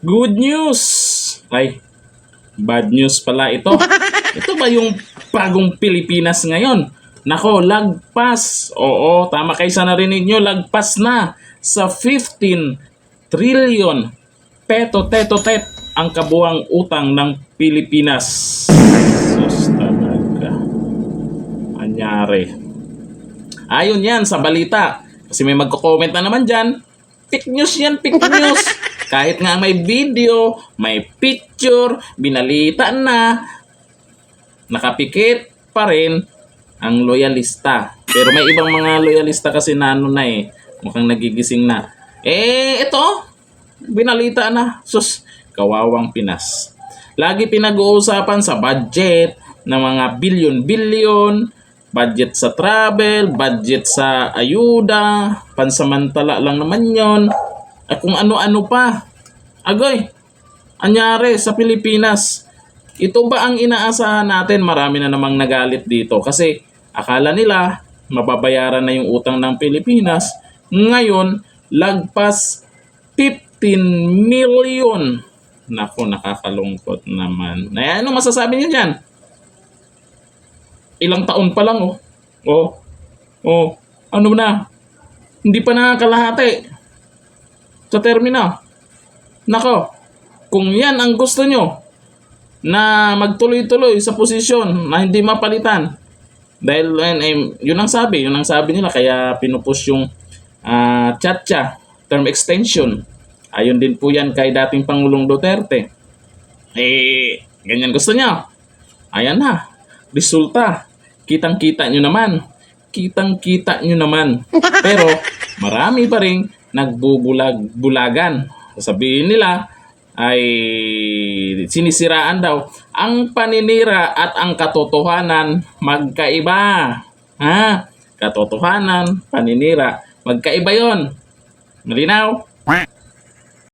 Good news! Ay, bad news pala ito. Ito ba yung bagong Pilipinas ngayon? Nako, lagpas. Oo, tama kayo sa narinig nyo, lagpas na sa 15 trillion teto-tet ang kabuang utang ng Pilipinas. Sus talaga. Anyari. Ayon yan sa balita. Kasi may magko-comment na naman dyan. Fake news yan, fake news. Kahit nga may video, may picture, binalita na, nakapikit pa rin ang loyalista. Pero may ibang mga loyalista kasi na ano na mukhang nagigising na. Ito, binalita na. Sus, kawawang Pinas. Lagi pinag-uusapan sa budget ng mga bilyon-bilyon, budget sa travel, budget sa ayuda, pansamantala lang naman yon. At kung ano-ano pa. Agoy, anyari sa Pilipinas. Ito ba ang inaasahan natin? Marami na namang nagalit dito kasi akala nila mababayaran na yung utang ng Pilipinas. Ngayon, lagpas 15 million. Naku, nakakalungkot naman. Ano masasabi niyo dyan? Ilang taon pa lang ano na? Hindi pa nakakalahati sa termina. Nako, kung yan ang gusto nyo na magtuloy-tuloy sa posisyon na hindi mapalitan, dahil yun ang sabi nila, kaya pinupush yung Chatcha term extension. Ayon din po yan kay dating Pangulong Duterte. Ganyan gusto niya. Ayan na, resulta. Kitang-kita nyo naman. Kitang-kita nyo naman. Pero marami pa rin nagbubulag-bulagan. Sasabihin nila ay sinisiraan daw. Ang paninira at ang katotohanan magkaiba. Katotohanan, paninira, magkaiba yon. Malinaw?